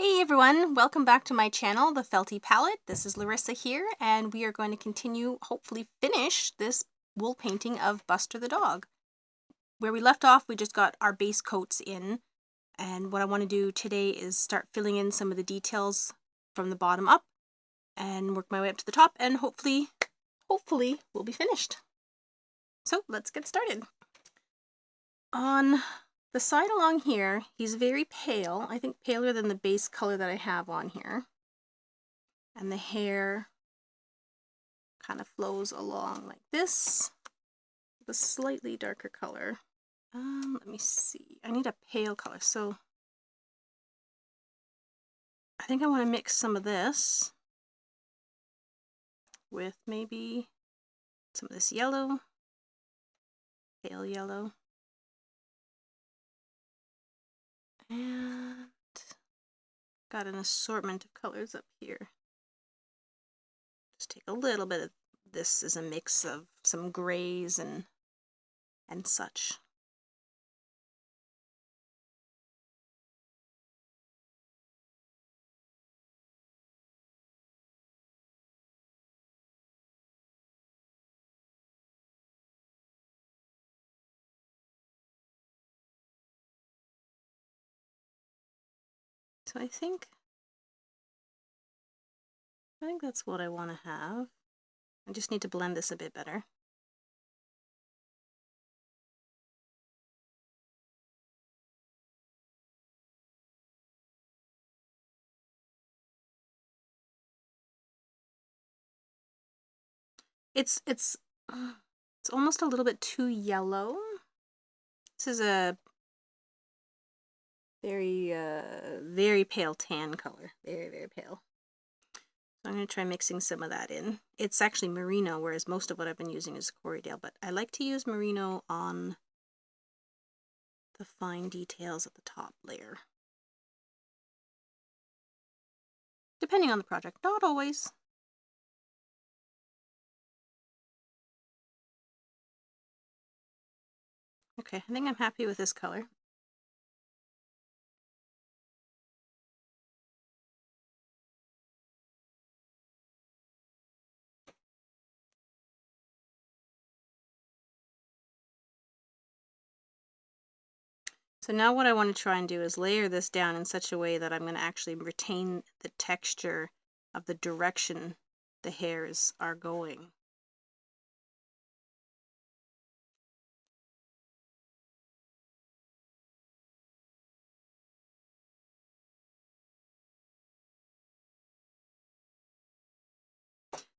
Hey everyone, welcome back to my channel, The Felty Palette. This is Larissa here, and we are going to continue, hopefully finish, this wool painting of Buster the dog. Where we left off, we just got our base coats in, and what I want to do today is start filling in some of the details from the bottom up, and work my way up to the top, and hopefully we'll be finished. So let's get started. On the side along here, he's very pale, I think paler than the base color that I have on here. And the hair kind of flows along like this, with a slightly darker color. Let me see, I need a pale color, so I think I want to mix some of this with maybe some of this yellow, pale yellow, and got an assortment of colors up here. Just take a little bit of this as a mix of some grays and such. So I think that's what I want to have. I just need to blend this a bit better. It's almost a little bit too yellow. This is a very pale tan color. Very pale. So I'm going to try mixing some of that in. It's actually merino, whereas most of what I've been using is Corriedale, but I like to use merino on the fine details at the top layer. Depending on the project, not always. Okay, I think I'm happy with this color. So now what I want to try and do is layer this down in such a way that I'm going to actually retain the texture of the direction the hairs are going.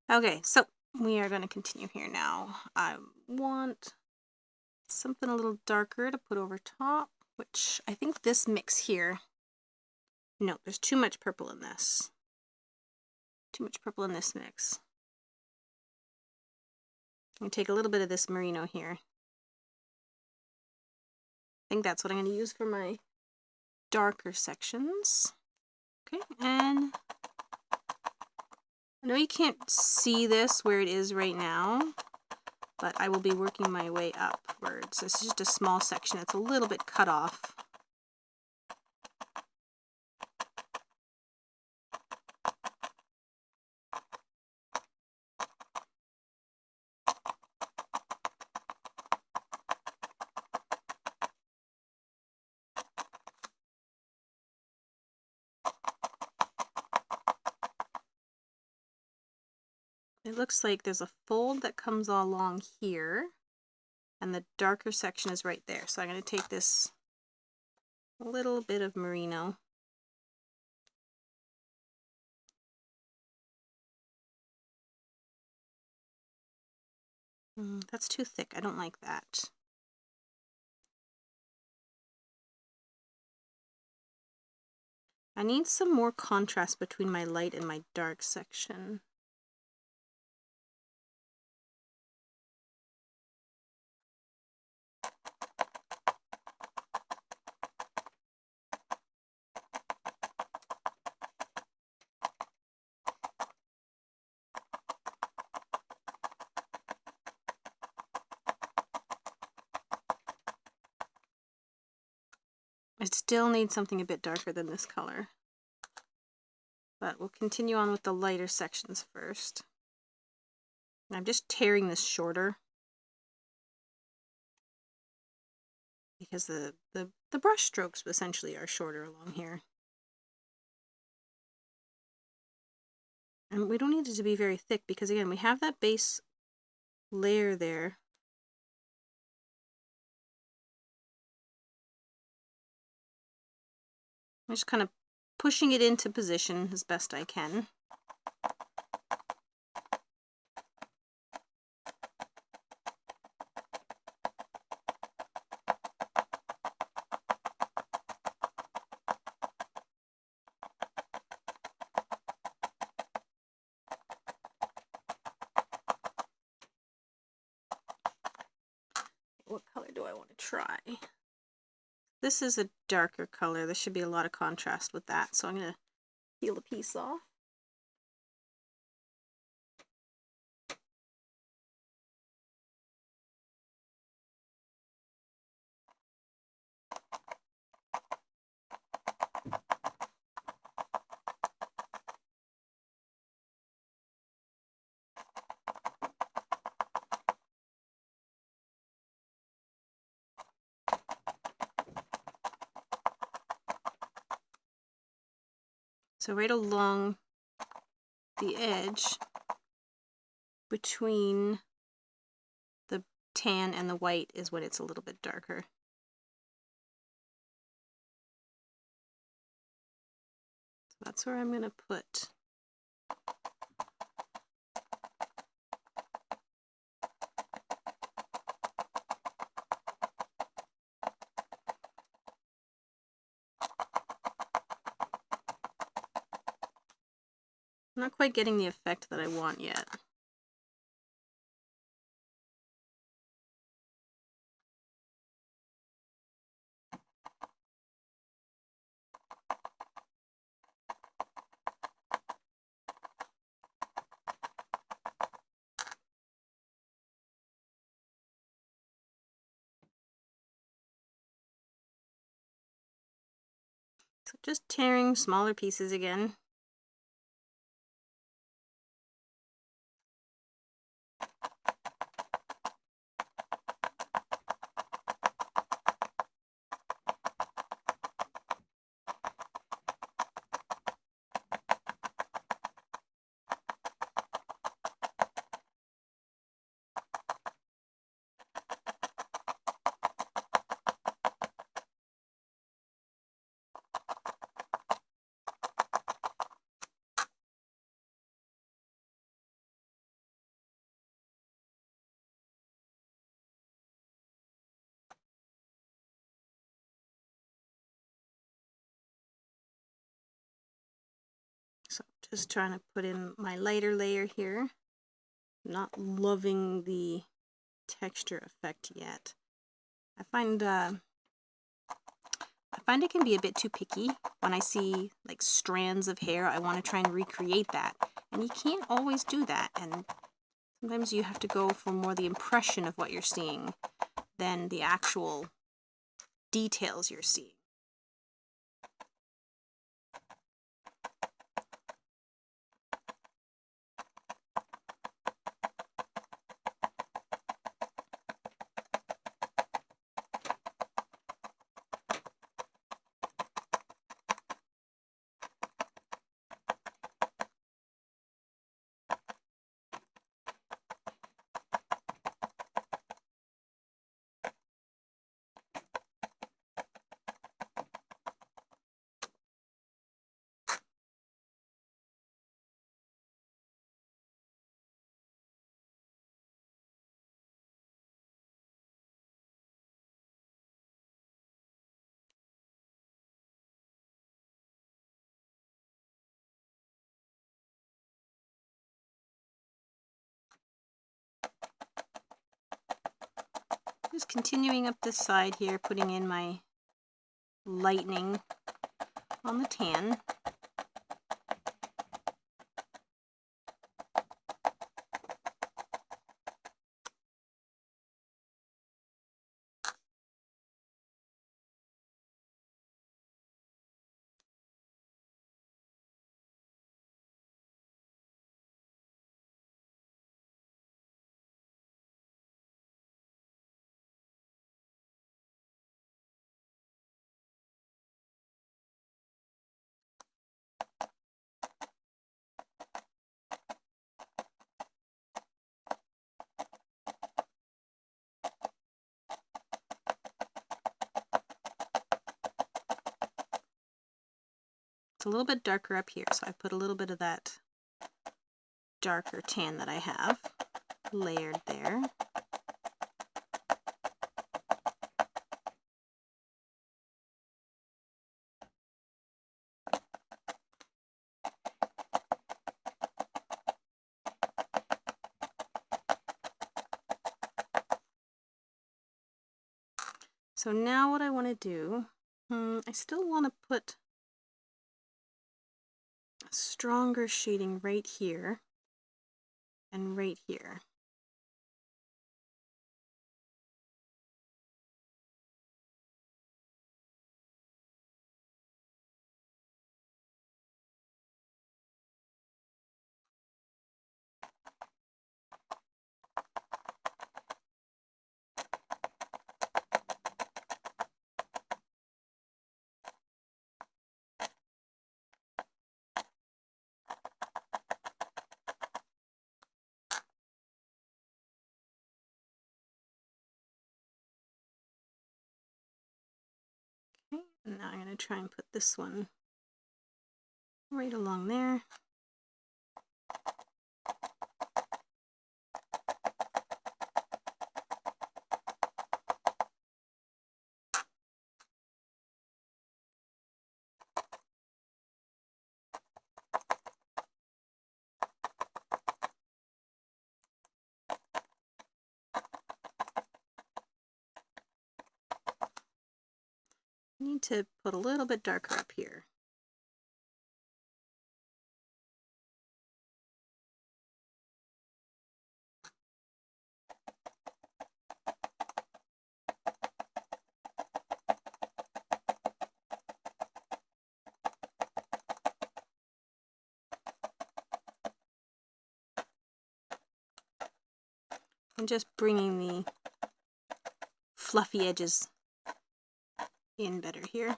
Okay, so we are going to continue here now. I want something a little darker to put over top, which I think this mix here, no, there's too much purple in this. Too much purple in this mix. I'm going to take a little bit of this merino here. I think that's what I'm going to use for my darker sections. Okay, and I know you can't see this where it is right now, but I will be working my way upwards. This is just a small section that's a little bit cut off. It looks like there's a fold that comes along here, and the darker section is right there. So I'm going to take this little bit of merino. That's too thick. I don't like that. I need some more contrast between my light and my dark section. I still need something a bit darker than this color. But we'll continue on with the lighter sections first. And I'm just tearing this shorter because the brush strokes essentially are shorter along here. And we don't need it to be very thick because, again, we have that base layer there. I'm just kind of pushing it into position as best I can. What color do I want to try? This is a darker color. There should be a lot of contrast with that, so I'm going to peel a piece off. So right along the edge between the tan and the white is when it's a little bit darker. So that's where I'm going to put I'm not quite getting the effect that I want yet. So just tearing smaller pieces again. So just trying to put in my lighter layer here. Not loving the texture effect yet. I find it can be a bit too picky when I see like strands of hair. I want to try and recreate that, and you can't always do that. And sometimes you have to go for more the impression of what you're seeing than the actual details you're seeing. Just continuing up this side here, putting in my lightening on the tan. It's a little bit darker up here, so I put a little bit of that darker tan that I have layered there. So now what I want to do, I still want to put a stronger shading right here and right here. Okay, and now I'm going to try and put this one right along there. I need to put a little bit darker up here. I'm just bringing the fluffy edges in better here.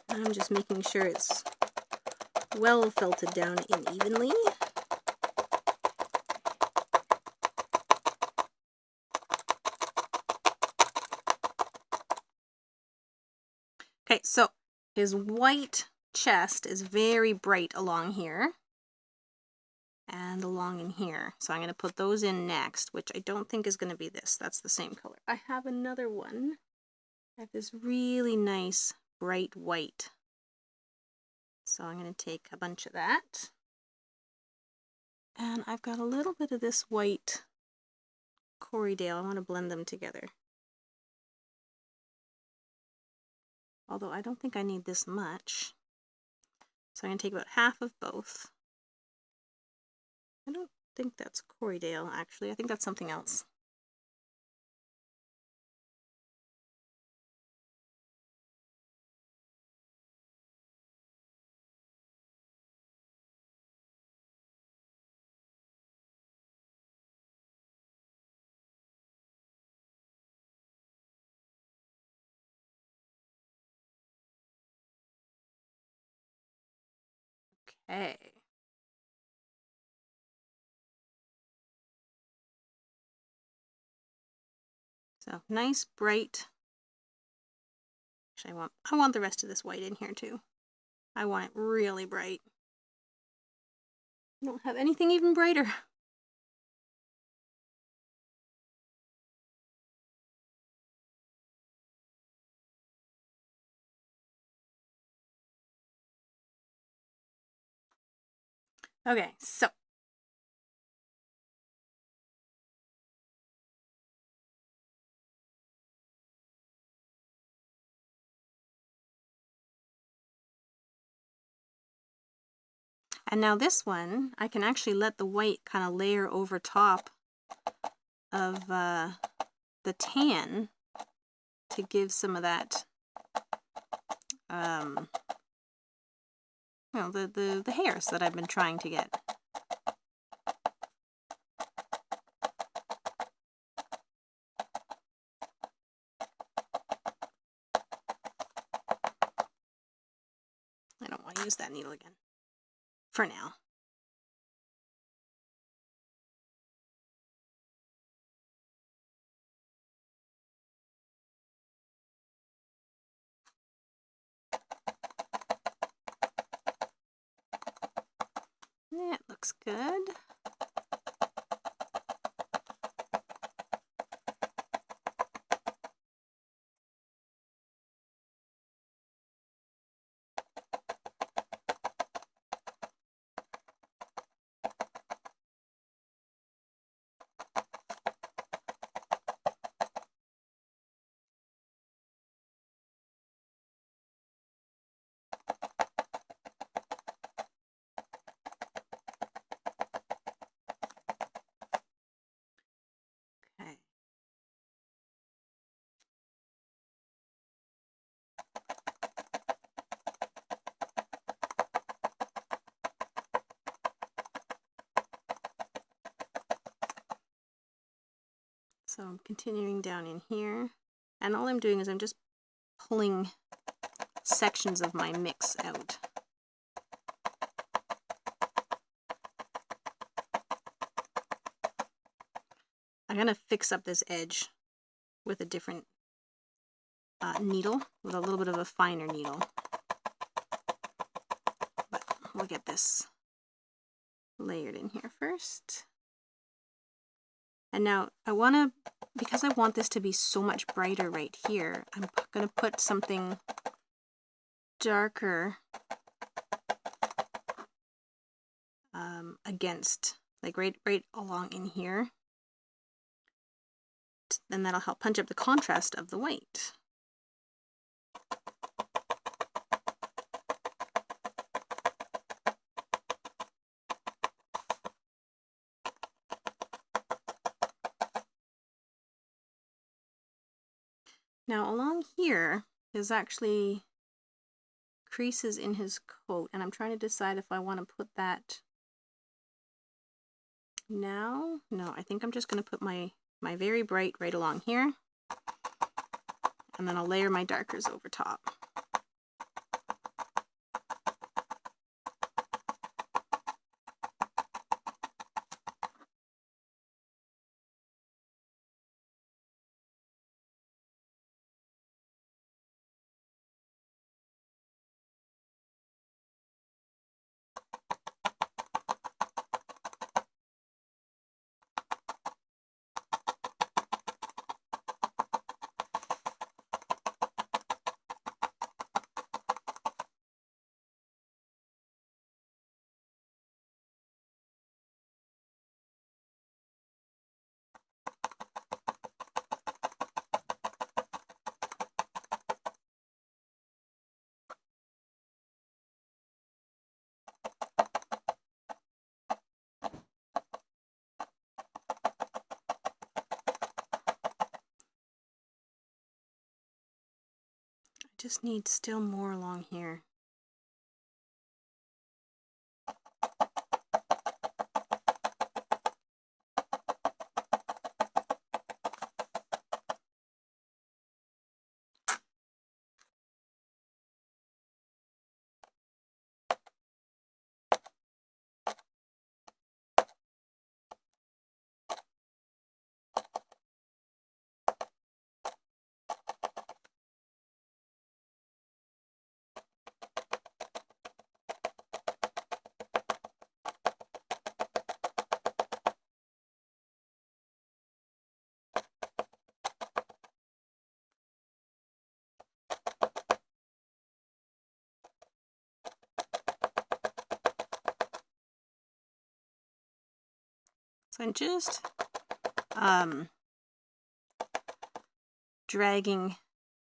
I'm just making sure it's well felted down in evenly. Okay, so his white chest is very bright along here and along in here. So I'm going to put those in next, which I don't think is going to be this. That's the same color. I have another one. I have this really nice bright white. So I'm going to take a bunch of that. And I've got a little bit of this white Corriedale. I want to blend them together. Although I don't think I need this much. So I'm going to take about half of both. I don't think that's Corriedale, actually. I think that's something else. Okay. So nice, bright. Actually, I want the rest of this white in here too. I want it really bright. I don't have anything even brighter. Okay, so and now this one, I can actually let the white kind of layer over top of the tan to give some of that, you know, the hairs that I've been trying to get. I don't want to use that needle again for now. Yeah, it looks good. Okay. So I'm continuing down in here, and all I'm doing is I'm just pulling sections of my mix out. I'm going to fix up this edge with a different needle, with a little bit of a finer needle. But we'll get this layered in here first. And now I want to, because I want this to be so much brighter right here, I'm going to put something darker against, like right along in here. Then that'll help punch up the contrast of the white. Now along here is actually creases in his coat, and I'm trying to decide if I want to put that now. No, I think I'm just going to put my very bright right along here, and then I'll layer my darkers over top. Just need still more along here. So I'm just dragging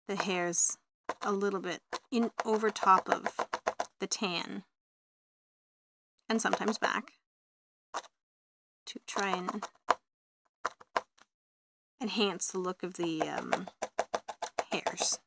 the hairs a little bit in over top of the tan, and sometimes back, to try and enhance the look of the hairs.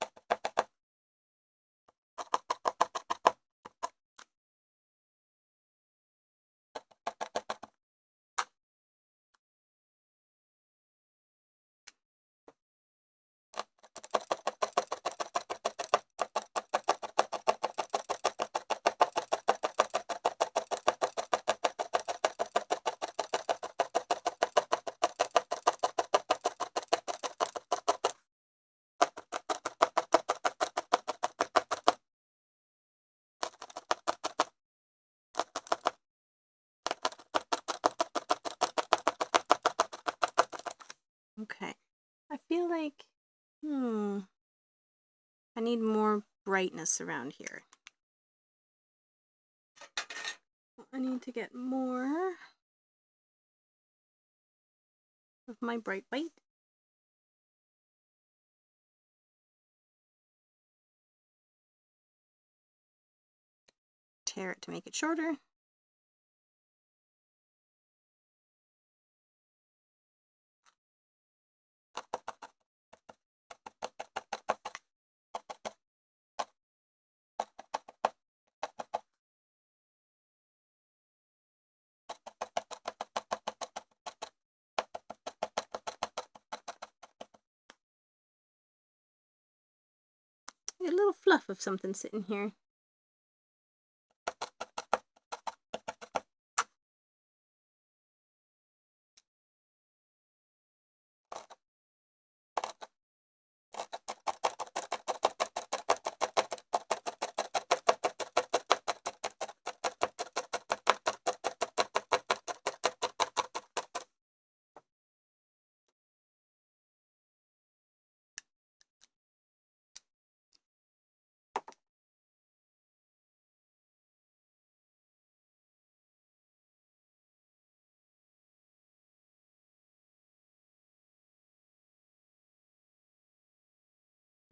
Okay. I feel like, I need more brightness around here. I need to get more of my bright white. Tear it to make it shorter. A little fluff of something sitting here.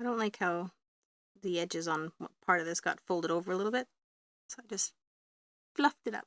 I don't like how the edges on part of this got folded over a little bit, so I just fluffed it up.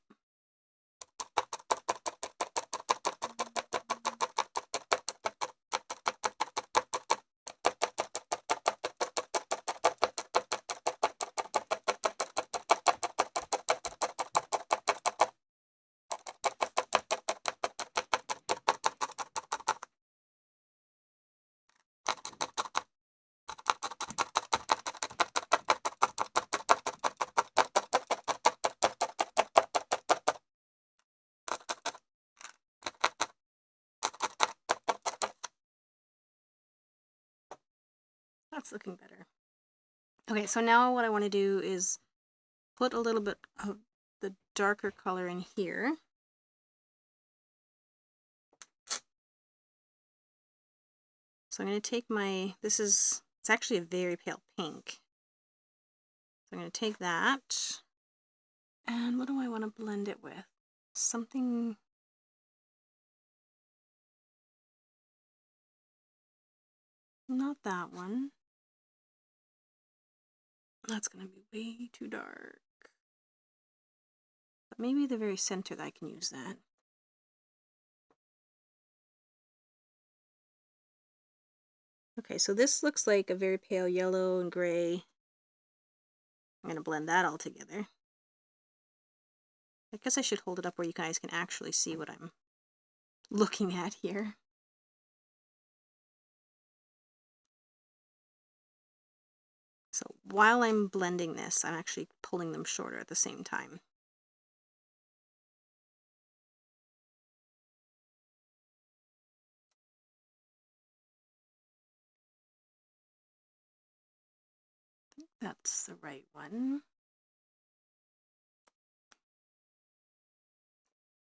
That's looking better. Okay, so now what I want to do is put a little bit of the darker color in here. So I'm going to take my, it's actually a very pale pink. So I'm going to take that, and what do I want to blend it with? Something, not that one. That's going to be way too dark. But maybe the very center that I can use that. Okay, so this looks like a very pale yellow and gray. I'm going to blend that all together. I guess I should hold it up where you guys can actually see what I'm looking at here. So while I'm blending this, I'm actually pulling them shorter at the same time. I think that's the right one.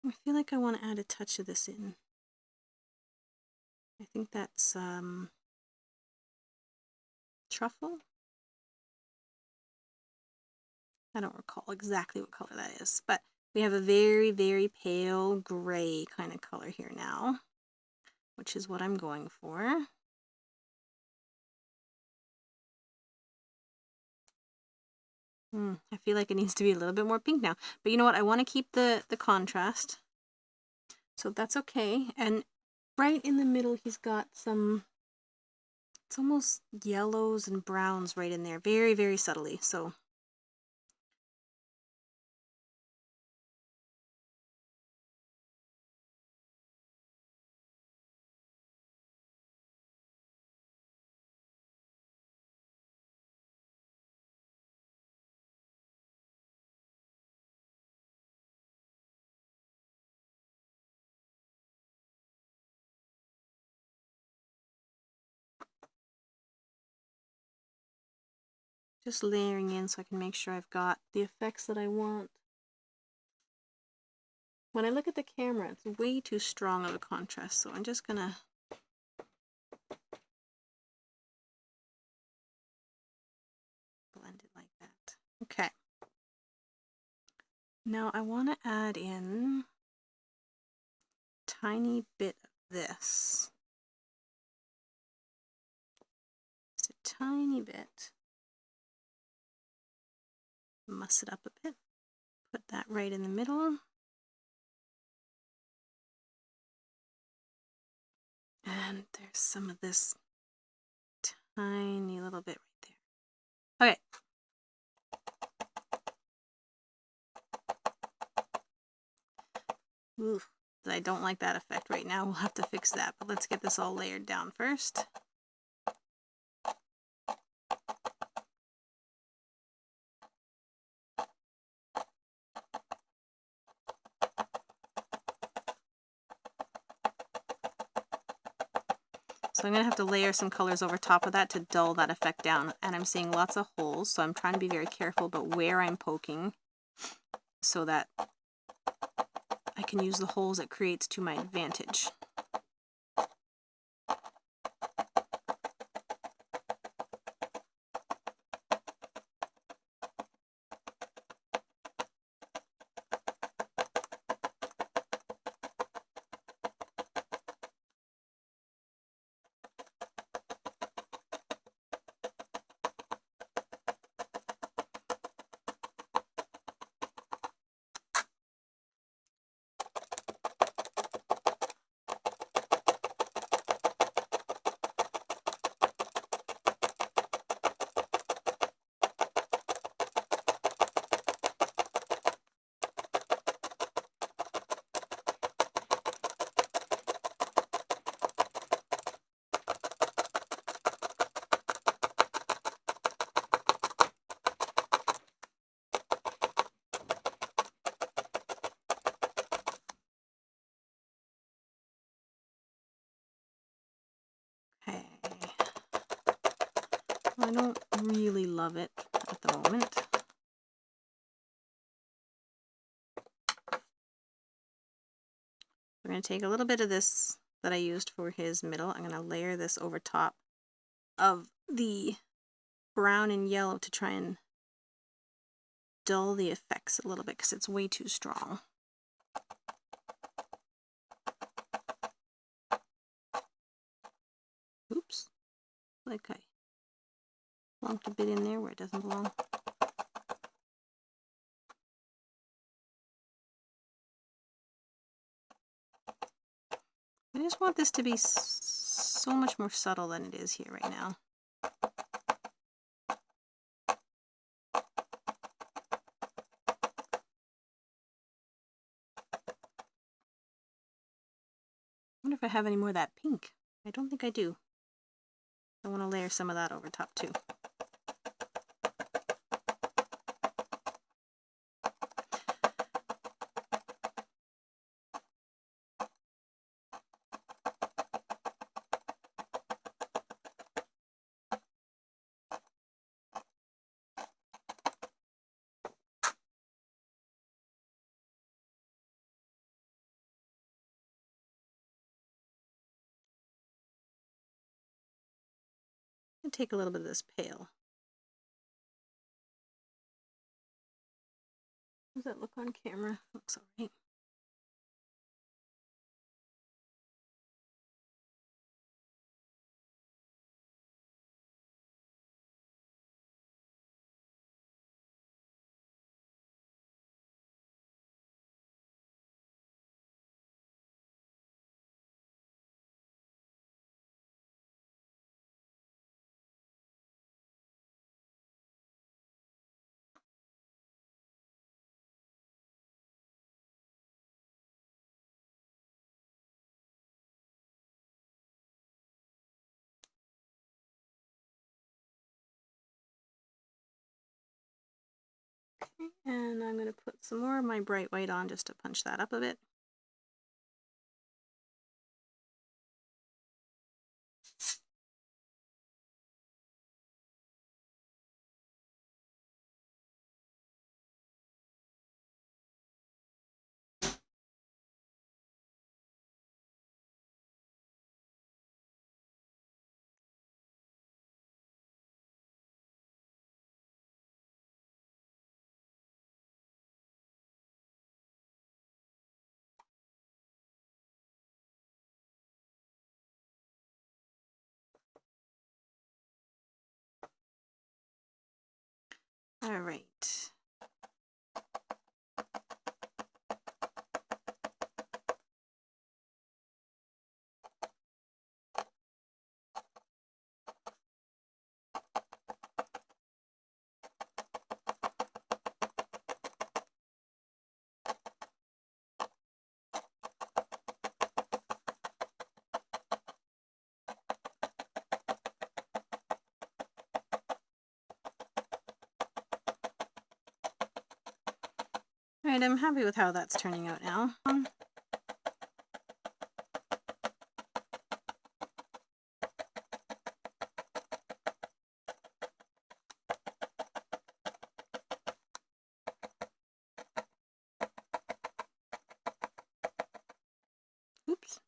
I feel like I want to add a touch of this in. I think that's truffle. I don't recall exactly what color that is, but we have a very, very pale gray kind of color here now, which is what I'm going for. I feel like it needs to be a little bit more pink now, but you know what? I want to keep the contrast, so that's okay. And right in the middle, he's got some, it's almost yellows and browns right in there, very, very subtly. So just layering in so I can make sure I've got the effects that I want. When I look at the camera, it's way too strong of a contrast, so I'm just gonna Okay. Now I want to add in a tiny bit of this. Just a tiny bit. Muss it up a bit. Put that right in the middle. And there's some of this tiny little bit right there. Okay. Oof, I don't like that effect right now. We'll have to fix that, but let's get this all layered down first. So I'm going to have to layer some colors over top of that to dull that effect down. And I'm seeing lots of holes, so I'm trying to be very careful about where I'm poking so that I can use the holes it creates to my advantage. Okay. I don't really love it at the moment. We're going to take a little bit of this that I used for his middle. I'm going to layer this over top of the brown and yellow to try and dull the effects a little bit because it's way too strong. Oops. Like I plunked a bit in there where it doesn't belong. I just want this to be so much more subtle than it is here right now. I wonder if I have any more of that pink. I don't think I do. I want to layer some of that over top too. And take a little bit of this pale. How does that look on camera? Looks alright. Okay, and I'm going to put some more of my bright white on just to punch that up a bit. All right. All right, I'm happy with how that's turning out now. Oops.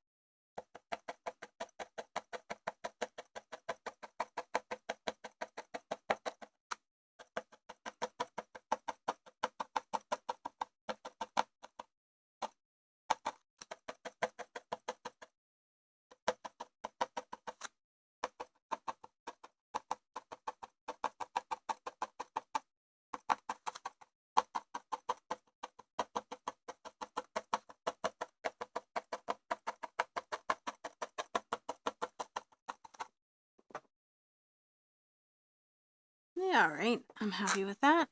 Yeah, all right. I'm happy with that.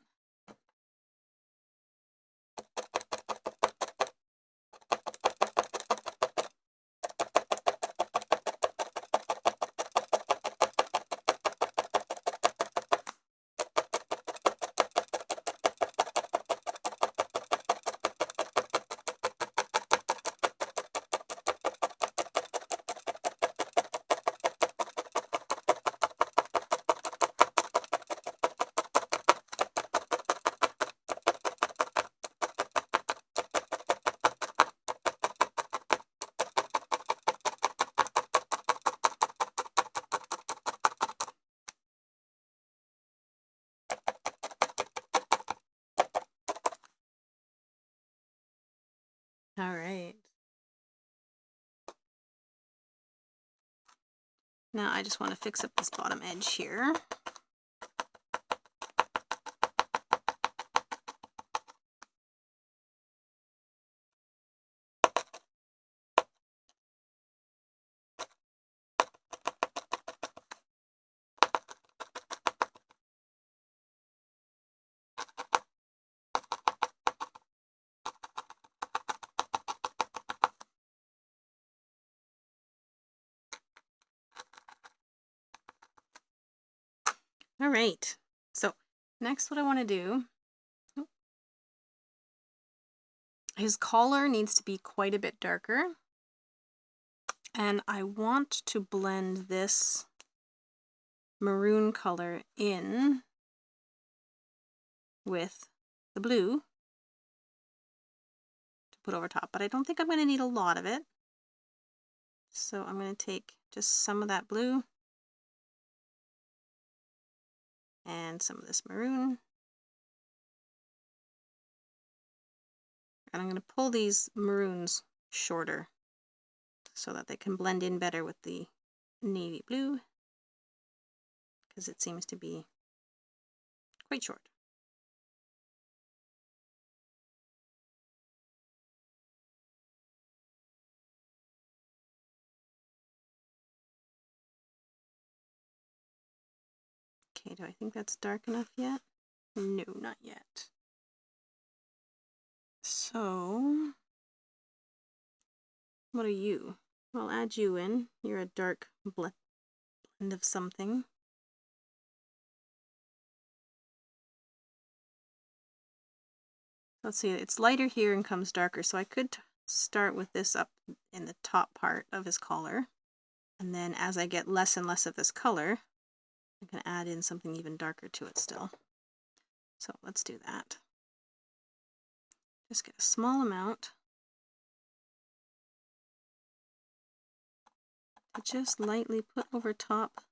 All right. Now I just want to fix up this bottom edge here. All right. So next what I want to do, his collar needs to be quite a bit darker. And I want to blend this maroon color in with the blue to put over top. But I don't think I'm going to need a lot of it. So I'm going to take just some of that blue and some of this maroon. And I'm going to pull these maroons shorter so that they can blend in better with the navy blue, because it seems to be quite short. Okay, do I think that's dark enough yet? No, not yet. So, what are you? I'll add you in. You're a dark blend of something. Let's see, it's lighter here and comes darker, so I could start with this up in the top part of his collar. And then as I get less and less of this color, I can add in something even darker to it still. So let's do that. Just get a small amount to just lightly put over top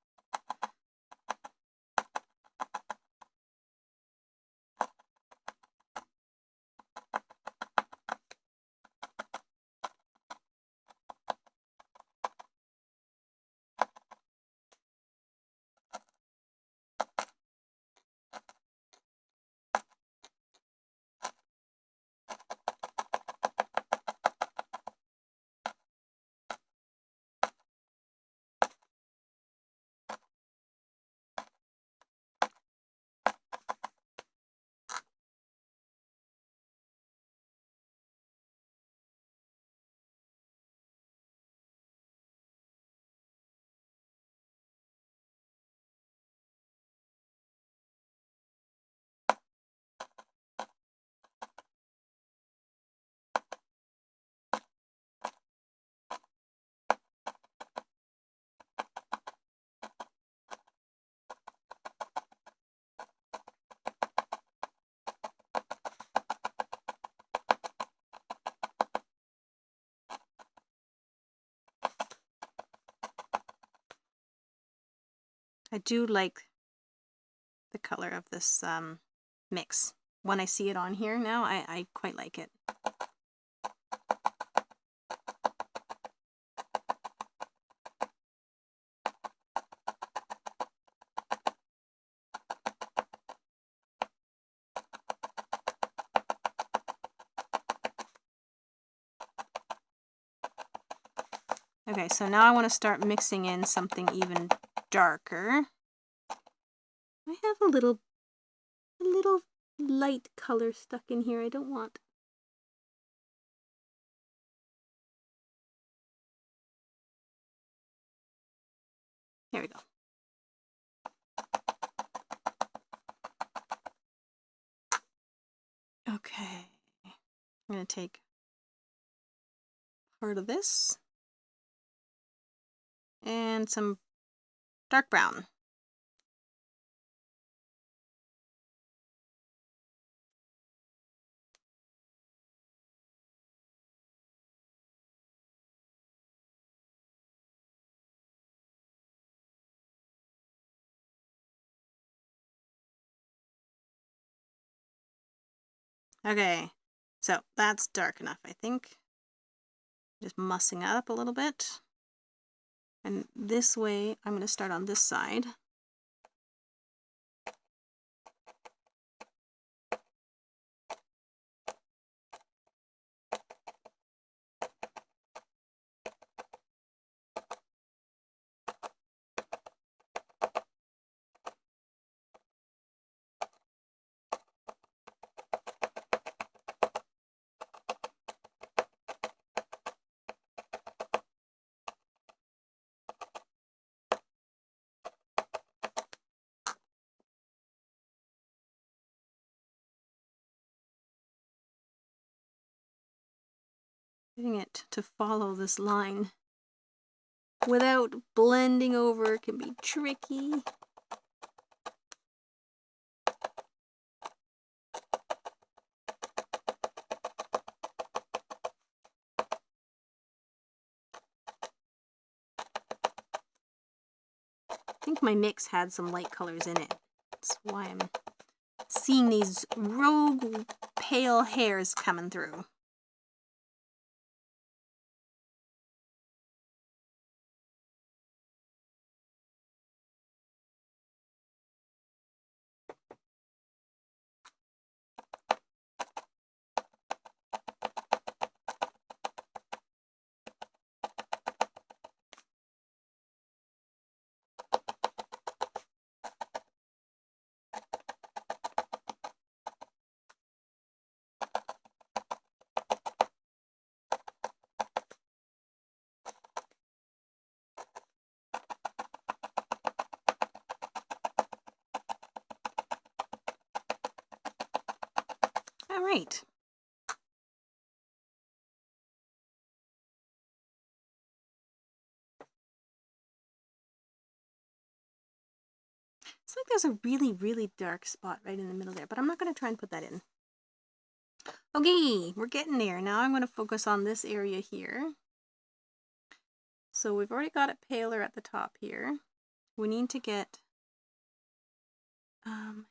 I do like the color of this mix. When I see it on here now, I quite like it. Okay, so now I want to start mixing in something even darker. I have a little light color stuck in here. I don't want. There we go. Okay, I'm going to take part of this and some dark brown. Okay, so that's dark enough, I think. Just mussing it up a little bit. And this way, I'm going to start on this side. Getting it to follow this line without blending over can be tricky. I think my mix had some light colors in it. That's why I'm seeing these rogue pale hairs coming through. All right. It's like there's a really, really dark spot right in the middle there, but I'm not going to try and put that in. Okay, we're getting there. Now I'm going to focus on this area here. So we've already got it paler at the top here. We need to get,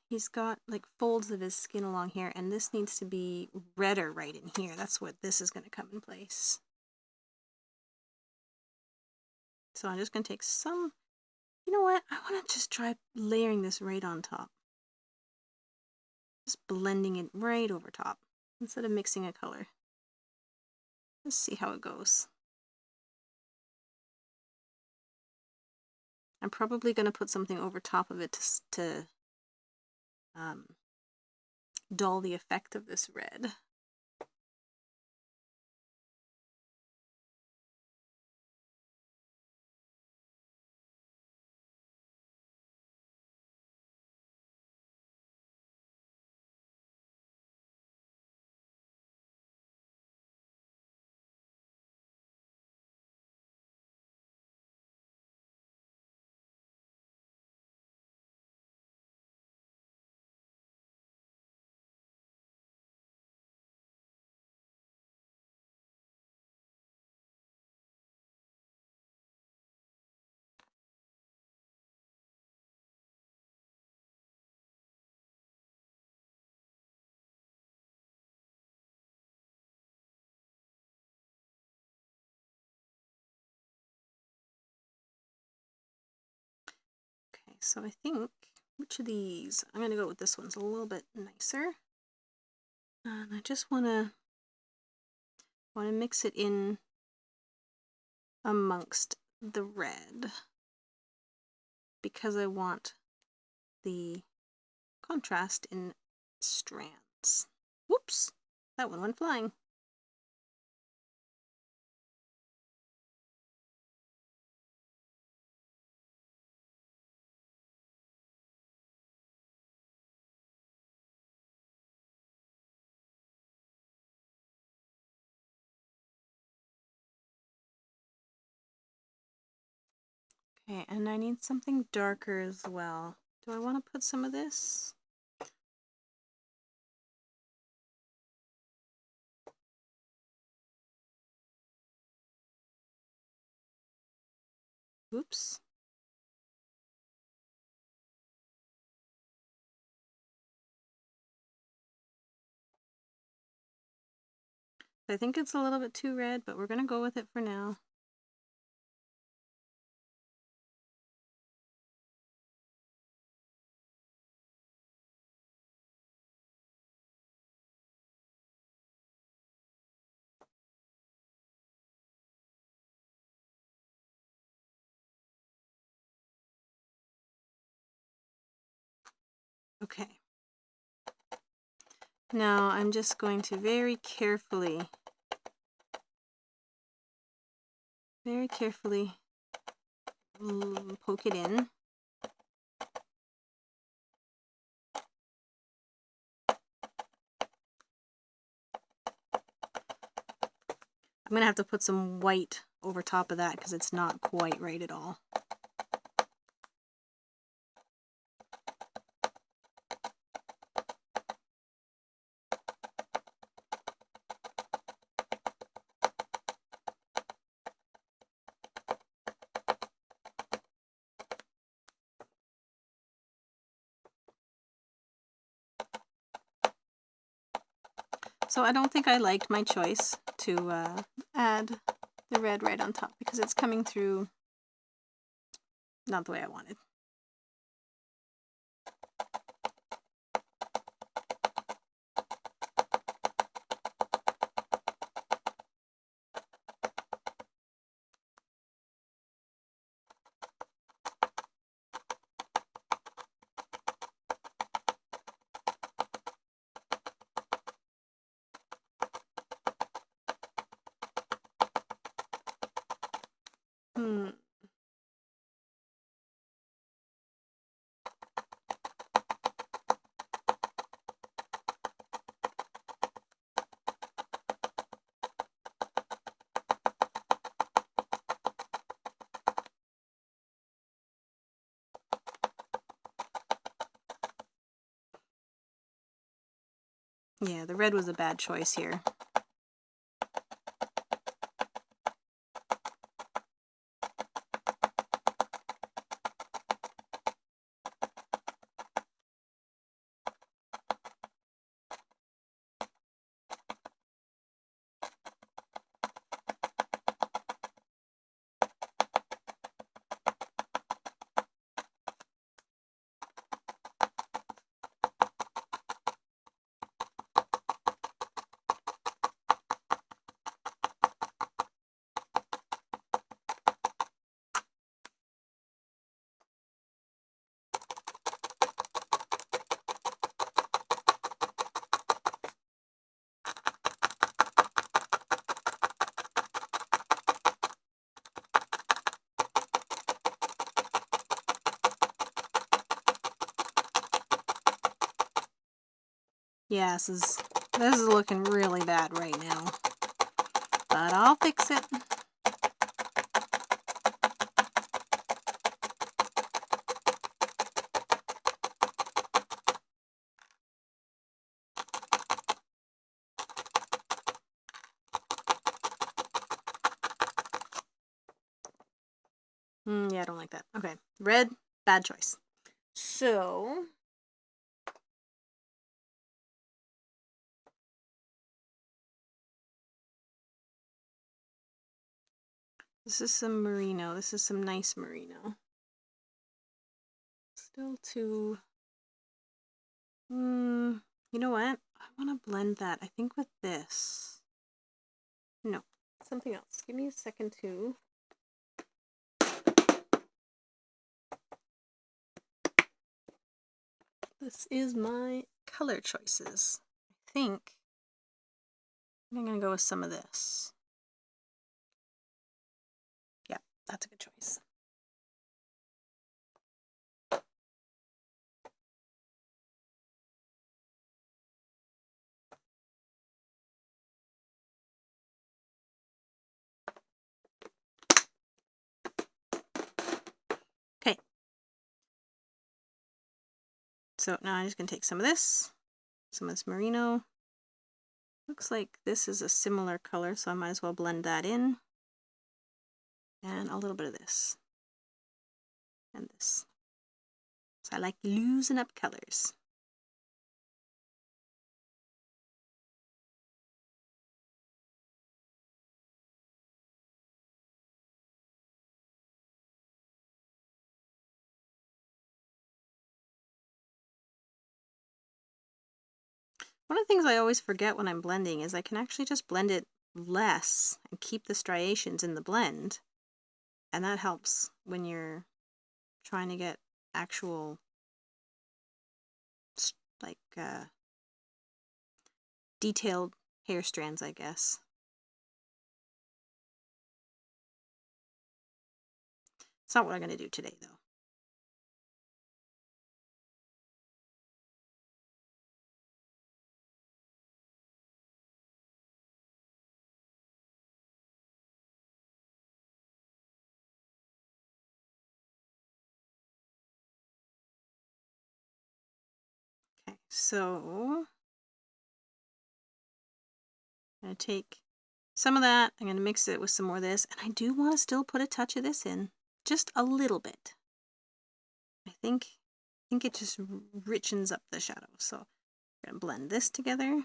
he's got like folds of his skin along here, and this needs to be redder right in here. That's what this is going to come in place. So I'm just going to take some, you know what, I want to just try layering this right on top. Just blending it right over top instead of mixing a color. Let's see how it goes. I'm probably going to put something over top of it to dull the effect of this red. so I think, which of these? I'm going to go with this one's a little bit nicer. And I just want to mix it in amongst the red because I want the contrast in strands. Whoops, that one went flying. Okay, and I need something darker as well. Do I want to put some of this? Oops. I think it's a little bit too red, but we're going to go with it for now. Okay. Now I'm just going to very carefully poke it in. I'm going to have to put some white over top of that because it's not quite right at all. So I don't think I liked my choice to add the red right on top because it's coming through not the way I wanted. Yeah, the red was a bad choice here. Yeah, this is looking really bad right now, but I'll fix it. Yeah, I don't like that. Okay, red, bad choice. So this is some merino. This is some nice merino. Still too... you know what? I want to blend that, I think, with this. No, something else. Give me a second to... This is my color choices. I think I'm going to go with some of this. Yeah, that's a good choice. Okay. So now I'm just going to take some of this merino. Looks like this is a similar color, so I might as well blend that in. And a little bit of this. And this. So I like losing up colors. One of the things I always forget when I'm blending is I can actually just blend it less and keep the striations in the blend. And that helps when you're trying to get actual, like, detailed hair strands, I guess. It's not what I'm going to do today, though. Okay, so I'm going to take some of that, I'm going to mix it with some more of this, and I do want to still put a touch of this in, just a little bit. I think it just richens up the shadow. So I'm going to blend this together,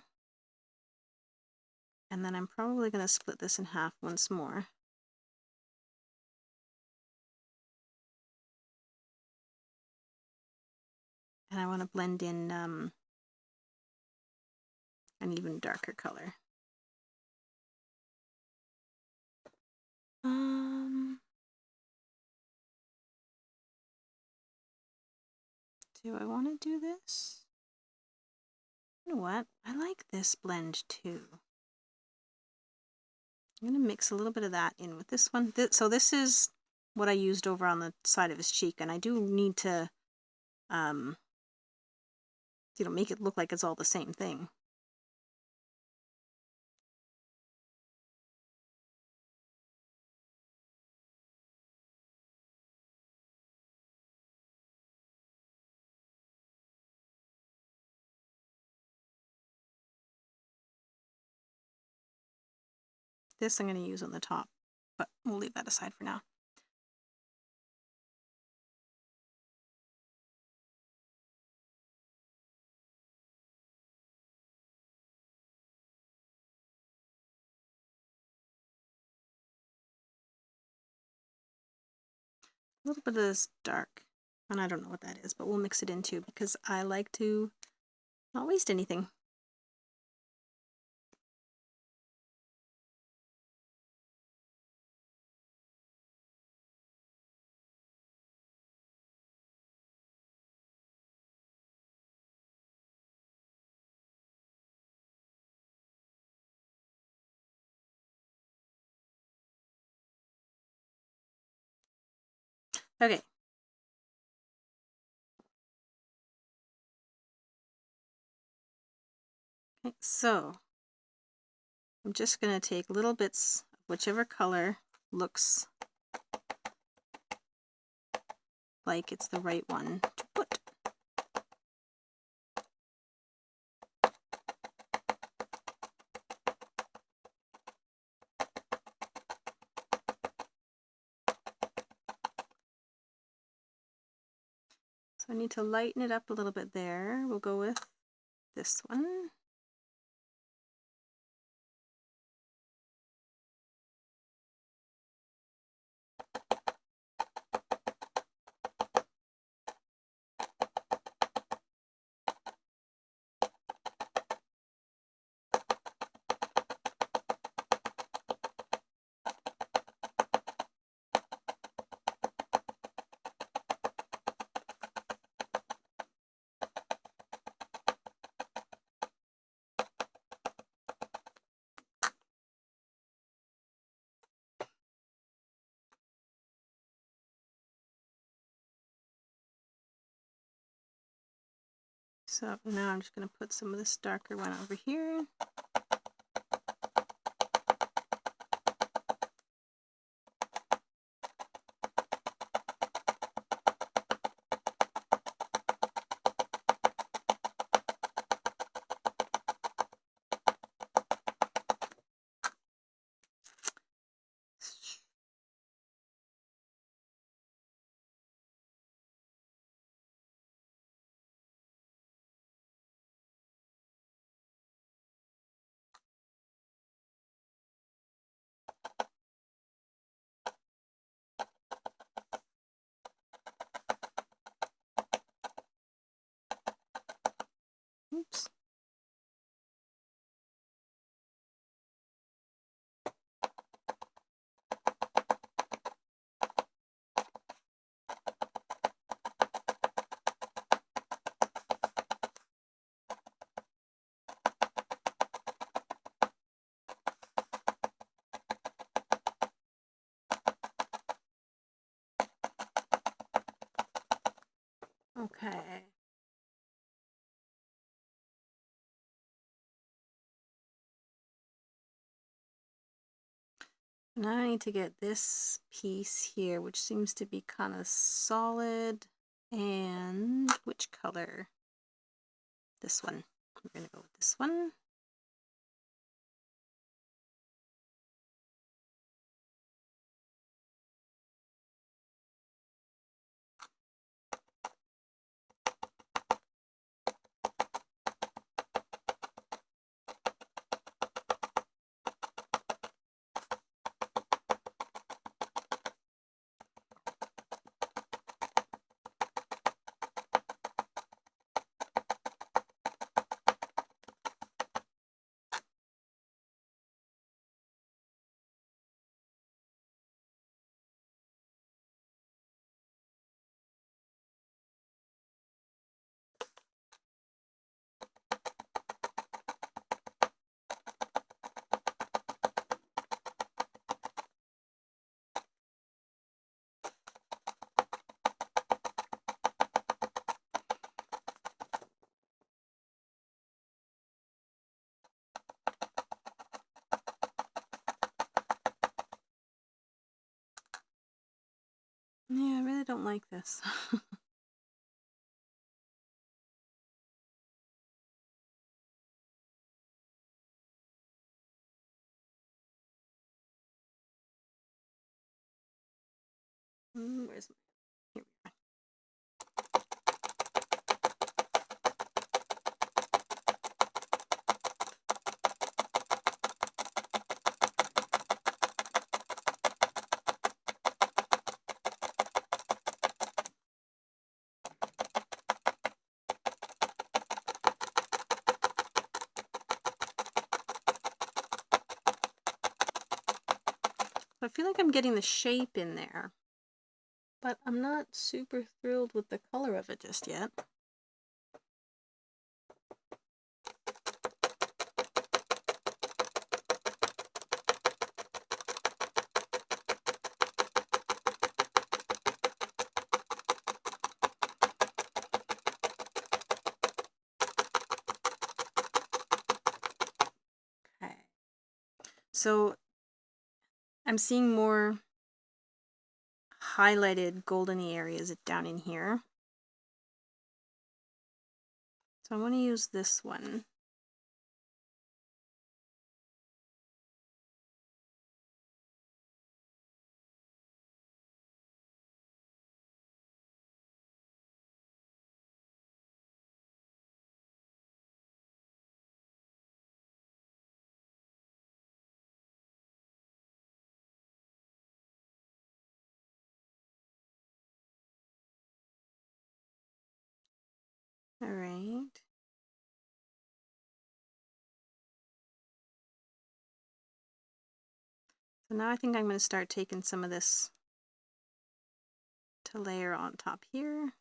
and then I'm probably going to split this in half once more. And I want to blend in an even darker color. Do I want to do this? You know what? I like this blend too. I'm going to mix a little bit of that in with this one. So this is what I used over on the side of his cheek, and I do need to, you know, make it look like it's all the same thing. This I'm going to use on the top, but we'll leave that aside for now. A little bit of this dark, and I don't know what that is, but we'll mix it in too because I like to not waste anything. Okay. Okay, so I'm just going to take little bits of whichever color looks like it's the right one to put. So I need to lighten it up a little bit there. We'll go with this one. So now I'm just going to put some of this darker one over here. Oops. Okay. Now I need to get this piece here, which seems to be kind of solid. And which color? This one. We're going to go with this one. Yeah, I really don't like this. Where's my... Here we are. I feel like I'm getting the shape in there, but I'm not super thrilled with the color of it just yet. Okay. So I'm seeing more highlighted goldeny areas down in here. So I want to use this one. All right. So now I think I'm going to start taking some of this to layer on top here.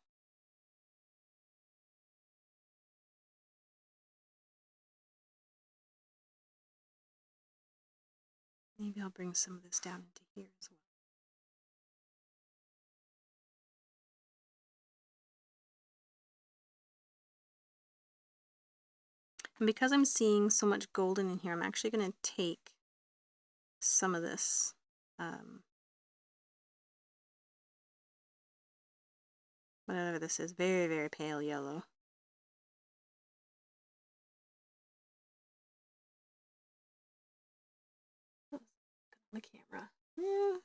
Maybe I'll bring some of this down into here as well. And because I'm seeing so much golden in here, I'm actually going to take some of this whatever this is, very, very pale yellow. The camera. Yeah.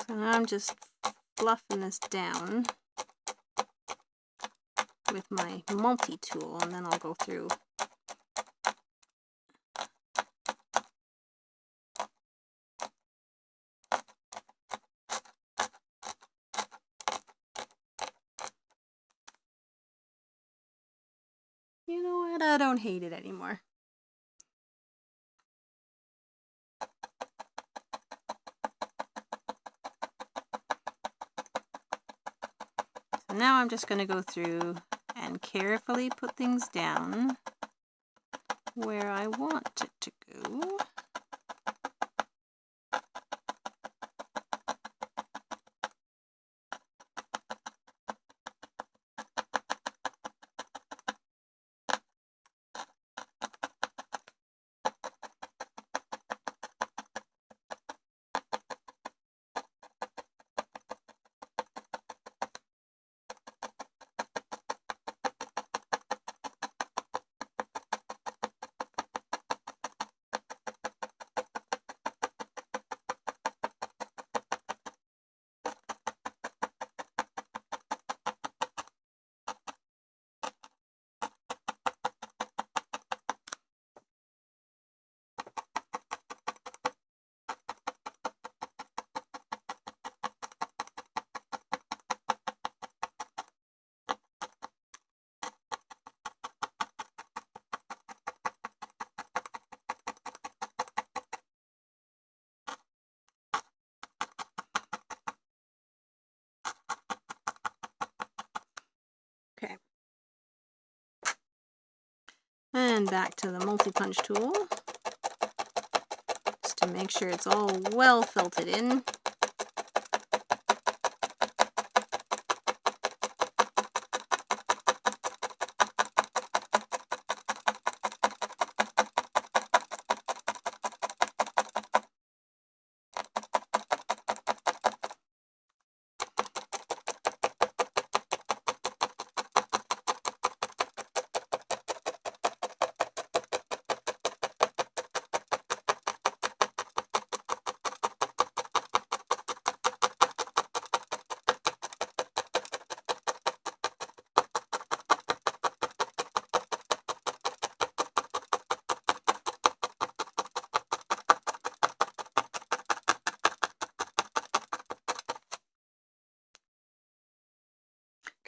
So now I'm just fluffing this down with my multi-tool, and then I'll go through. You know what? I don't hate it anymore. So now I'm just going to go through and carefully put things down where I want it to go. Okay. And back to the multi-punch tool, just to make sure it's all well felted in.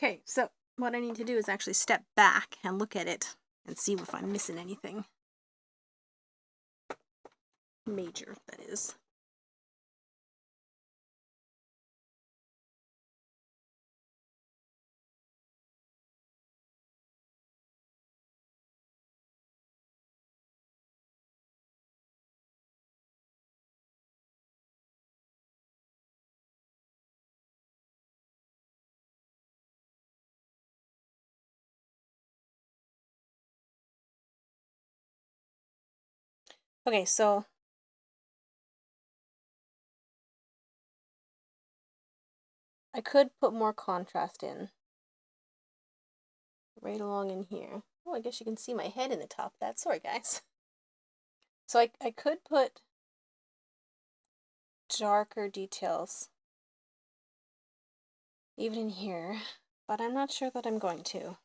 Okay, so what I need to do is actually step back and look at it and see if I'm missing anything major, that is. Okay, so I could put more contrast in right along in here. Oh, I guess you can see my head in the top of that. Sorry, guys. So I could put darker details even in here, but I'm not sure that I'm going to.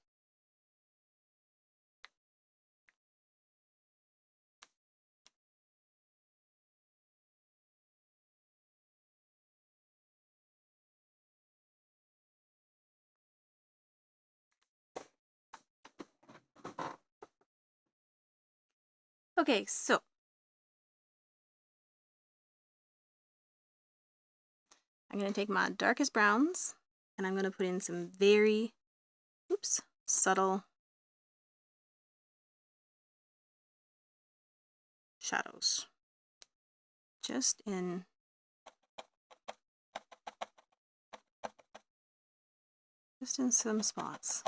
Okay, so I'm going to take my darkest browns and I'm going to put in some very, subtle shadows. Just in some spots.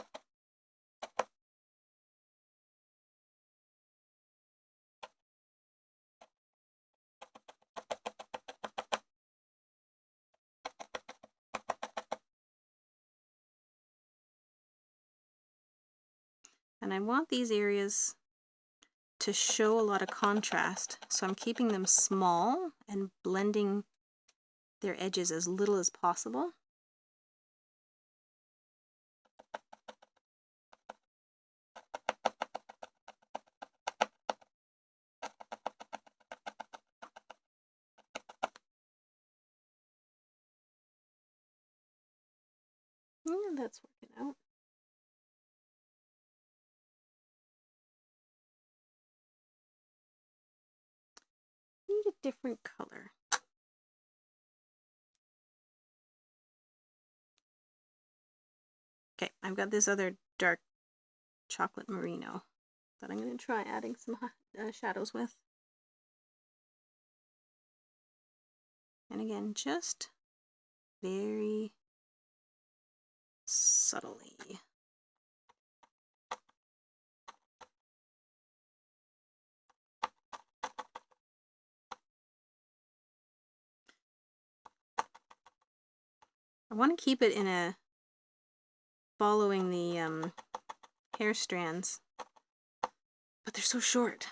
And I want these areas to show a lot of contrast, so I'm keeping them small and blending their edges as little as possible. Yeah, that's working out. Need a different color. Okay, I've got this other dark chocolate merino that I'm going to try adding some shadows with. And again, just very subtly. I want to keep it in a following the hair strands, but they're so short.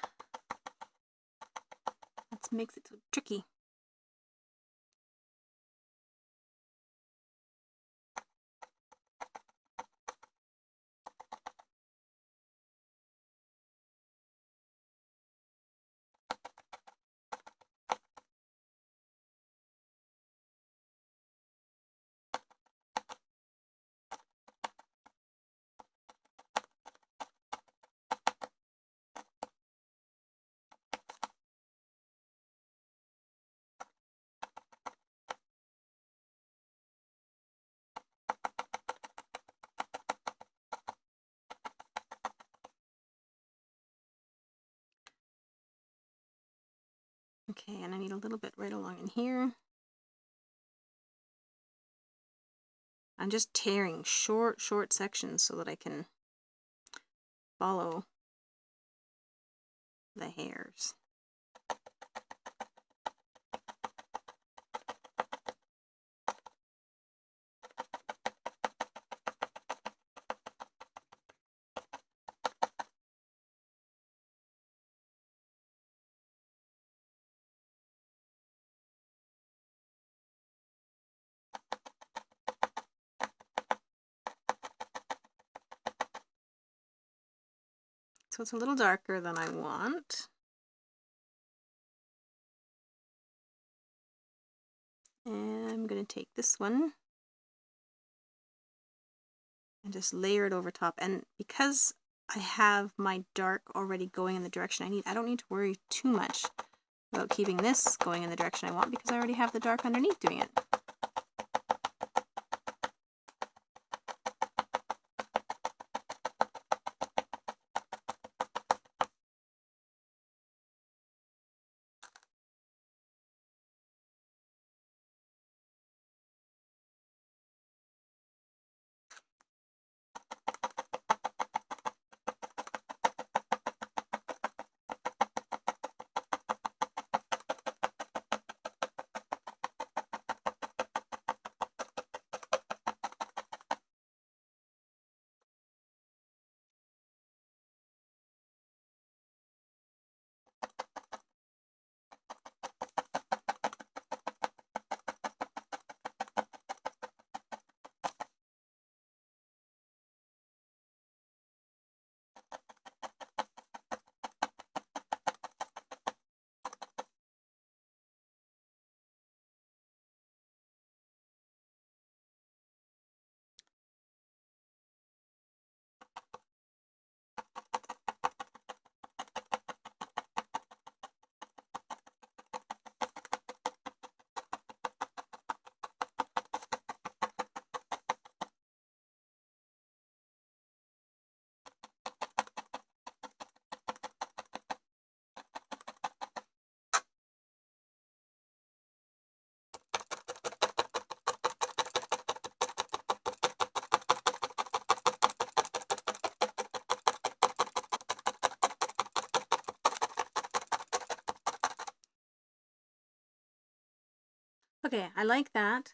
That makes it so tricky. Okay, and I need a little bit right along in here. I'm just tearing short sections so that I can follow the hairs. So it's a little darker than I want. And I'm going to take this one and just layer it over top. And because I have my dark already going in the direction I need, I don't need to worry too much about keeping this going in the direction I want because I already have the dark underneath doing it. Okay, I like that.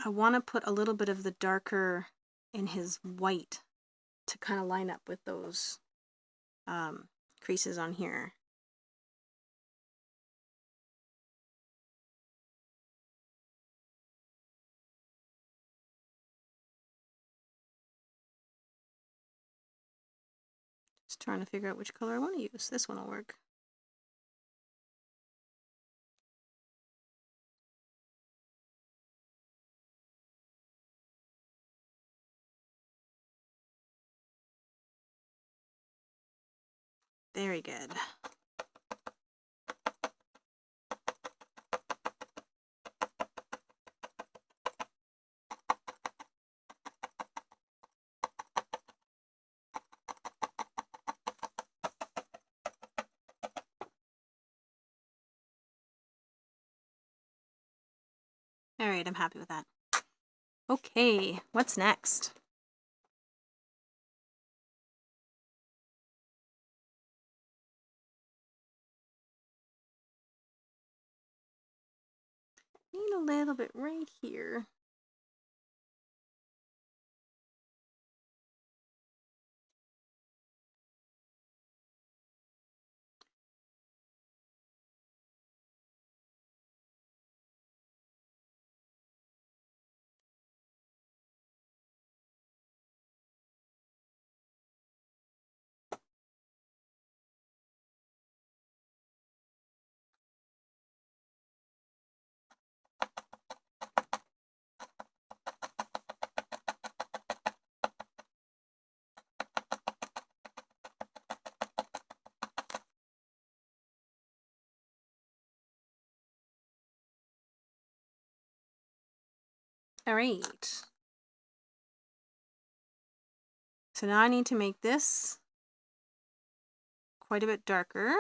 I want to put a little bit of the darker in his white to kind of line up with those creases on here. Just trying to figure out which color I want to use. This one will work. Very good. All right, I'm happy with that. Okay, what's next? Need a little bit right here. All right. So now I need to make this quite a bit darker.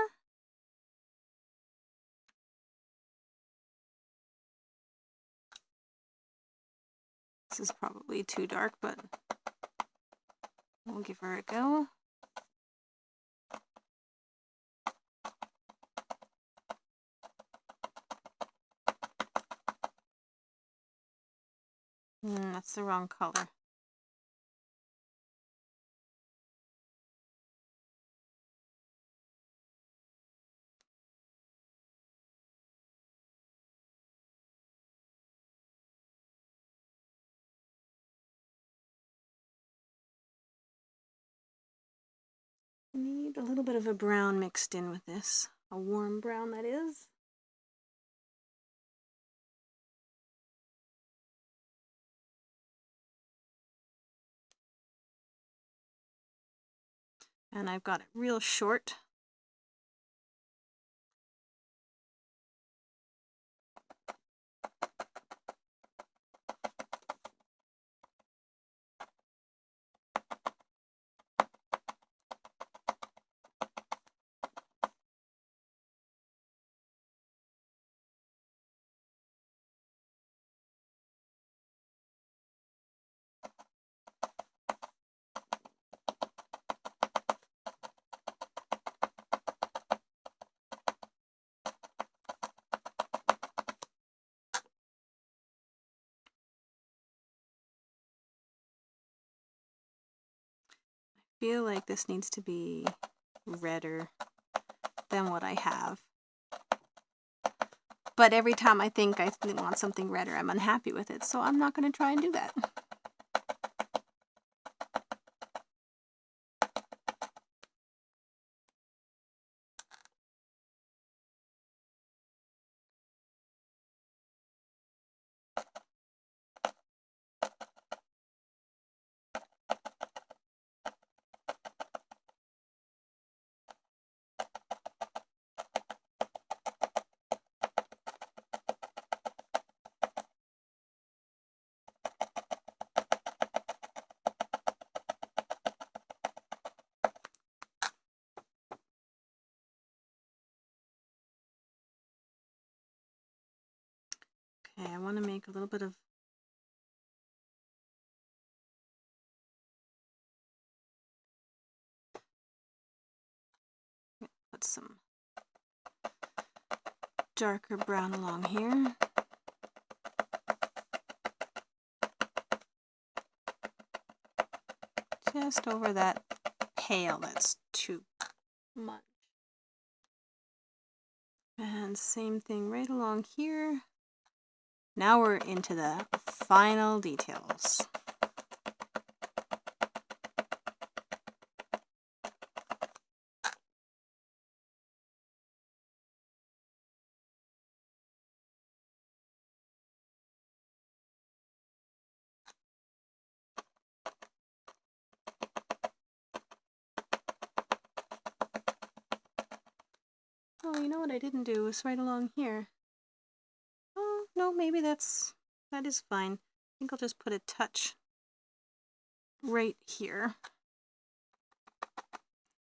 This is probably too dark, but we'll give her a go. That's the wrong color. I need a little bit of a brown mixed in with this. A warm brown, that is. And I've got it real short. I feel like this needs to be redder than what I have. But every time I think I want something redder, I'm unhappy with it, so I'm not going to try and do that. Okay, I want to make a little bit of put some darker brown along here. Just over that pale that's too much. And same thing right along here. Now we're into the final details. Oh, you know what I didn't do is right along here. Oh, no, maybe that is fine. I think I'll just put a touch right here.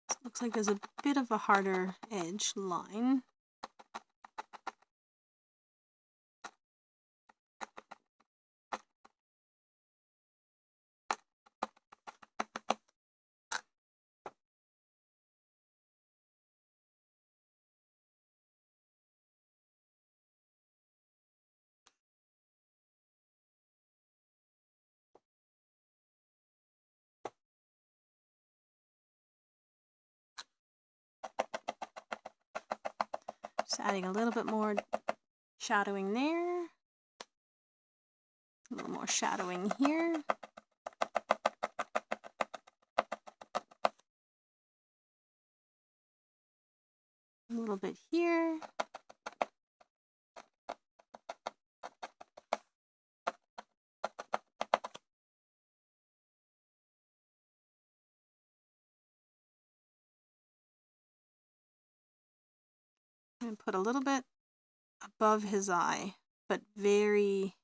It looks like there's a bit of a harder edge line. Just adding a little bit more shadowing there. A little more shadowing here. A little bit here. And put a little bit above his eye, but very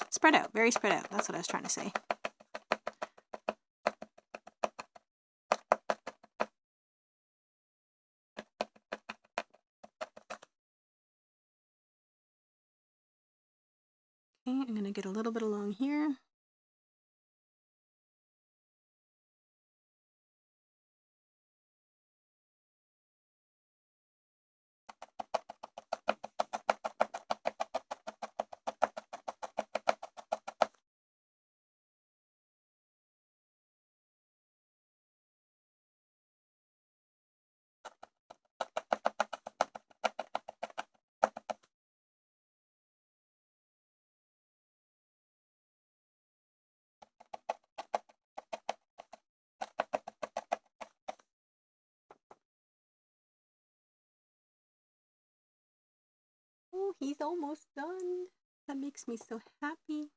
spread out, very spread out. That's what I was trying to say. Okay, I'm going to get a little bit along here. Oh, he's almost done. That makes me so happy.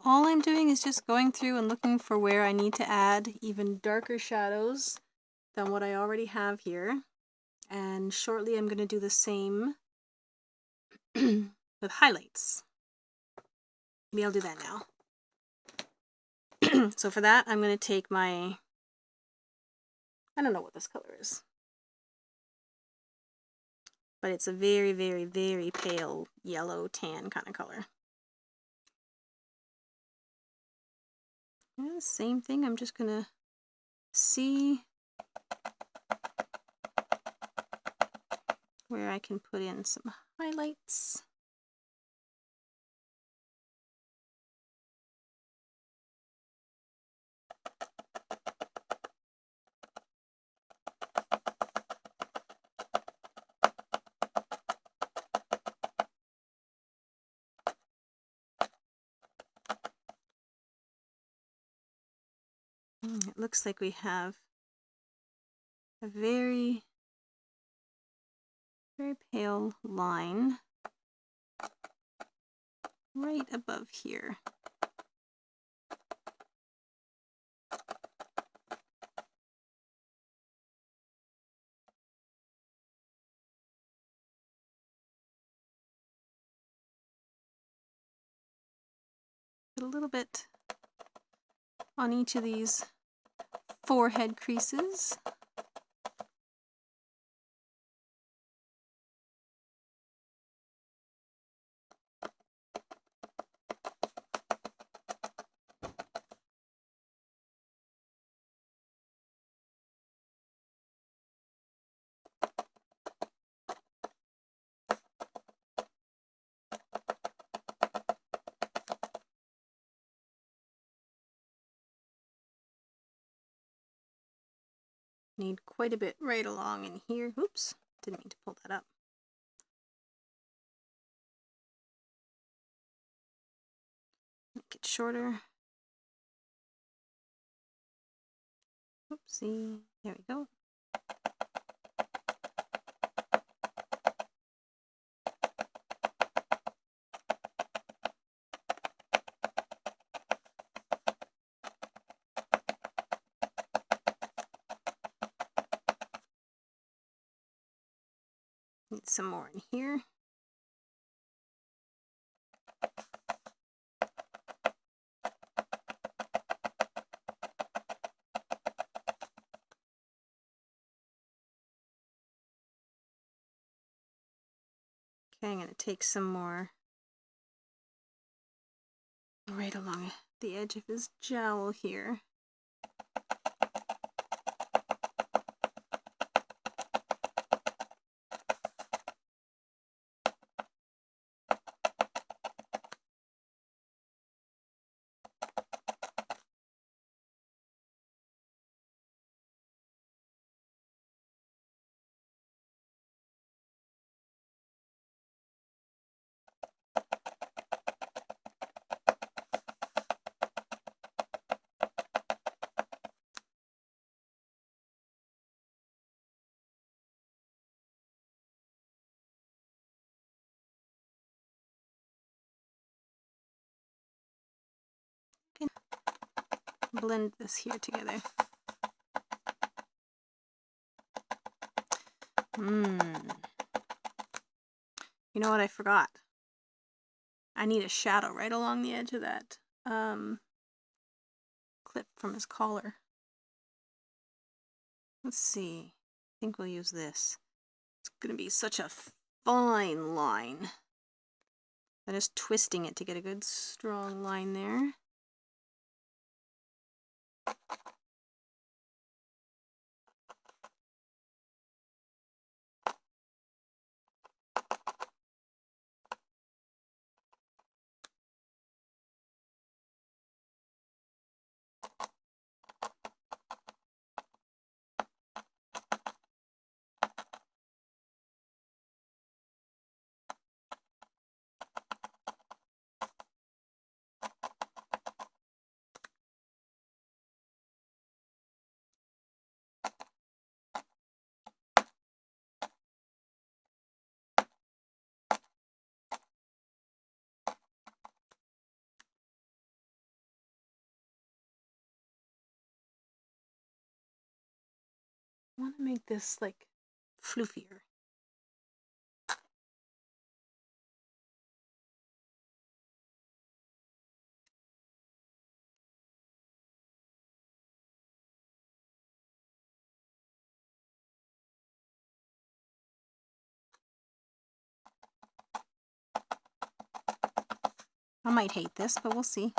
All I'm doing is just going through and looking for where I need to add even darker shadows than what I already have here. And shortly I'm going to do the same with highlights. Maybe I'll do that now. So for that, I'm going to take my, I don't know what this color is, but it's a very, very, very pale yellow tan kind of color. Yeah, same thing. I'm just going to see where I can put in some highlights. It looks like we have a very, very pale line right above here. Put a little bit on each of these forehead creases. Need quite a bit right along in here. Oops, didn't mean to pull that up. Make it shorter. Oopsie, there we go. Need some more in here. Okay, I'm going to take some more right along the edge of his jowl here. Okay. Blend this here together. You know what I forgot? I need a shadow right along the edge of that clip from his collar. Let's see. I think we'll use this. It's going to be such a fine line. I'm just twisting it to get a good strong line there. I want to make this like floofier. I might hate this, but we'll see.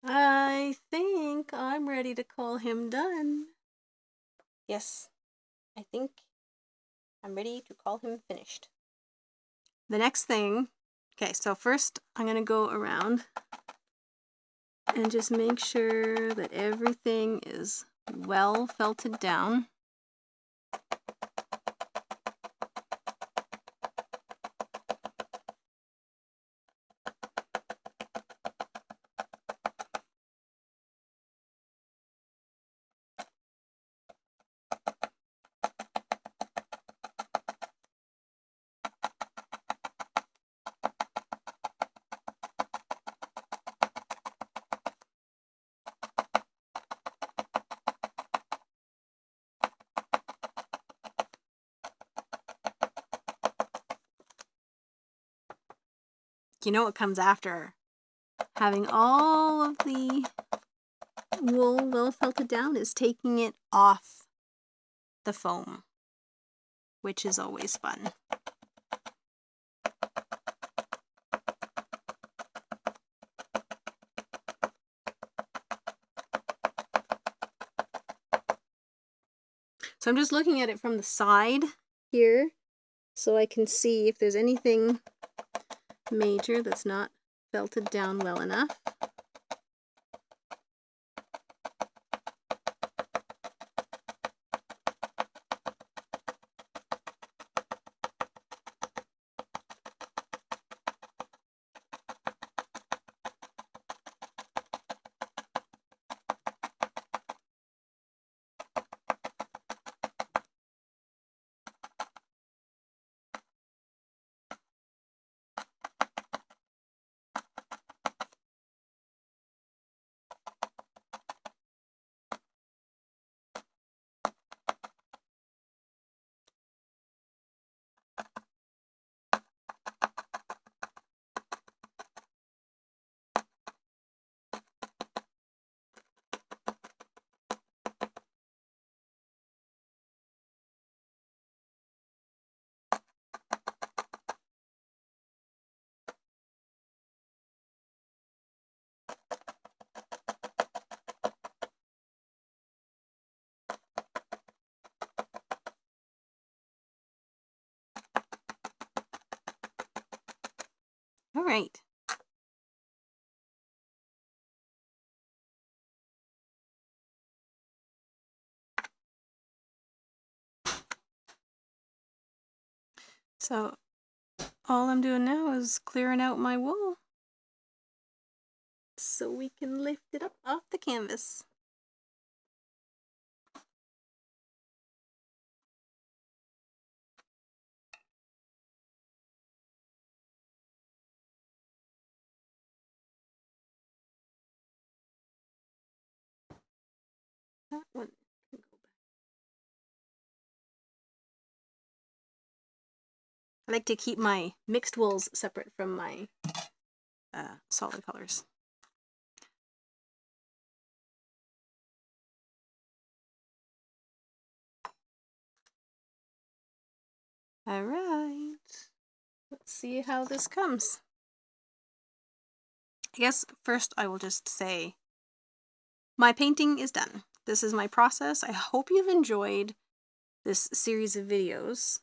I think I'm ready to call him done. Yes, I think I'm ready to call him finished. The next thing, okay, so first I'm going to go around and just make sure that everything is well felted down. You know what comes after having all of the wool well felted down is taking it off the foam, which is always fun. So I'm just looking at it from the side here so I can see if there's anything major that's not felted down well enough. All right. So all I'm doing now is clearing out my wool so we can lift it up off the canvas. That one can go back. I like to keep my mixed wools separate from my solid colors. All right, let's see how this comes. I guess first I will just say my painting is done. This is my process. I hope you've enjoyed this series of videos.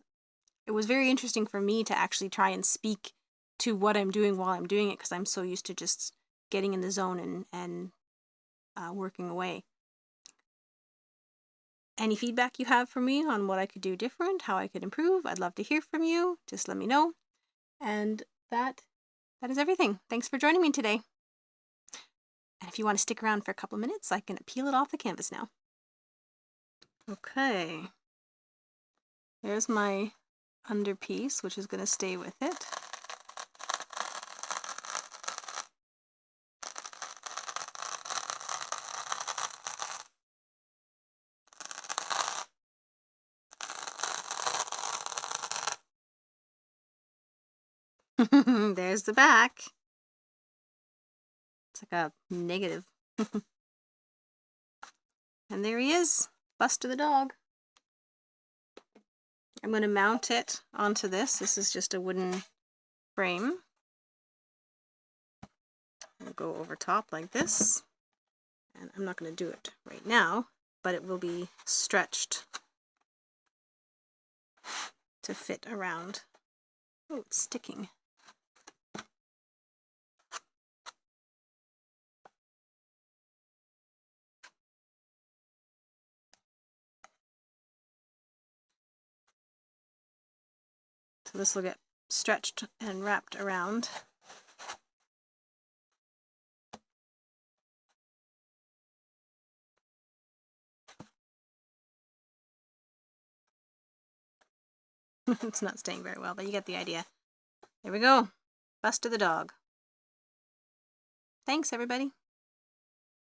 It was very interesting for me to actually try and speak to what I'm doing while I'm doing it because I'm so used to just getting in the zone and working away. Any feedback you have for me on what I could do different, how I could improve, I'd love to hear from you. Just let me know. And that is everything. Thanks for joining me today. And if you want to stick around for a couple of minutes, I can peel it off the canvas now. Okay. There's my underpiece, which is going to stay with it. There's the back. It's like a negative. And there he is, Buster the dog. I'm going to mount it onto this. This is just a wooden frame. I'll go over top like this. And I'm not going to do it right now, but it will be stretched to fit around. Oh, it's sticking. So this will get stretched and wrapped around. It's not staying very well, but you get the idea. There we go. Buster the dog. Thanks, everybody.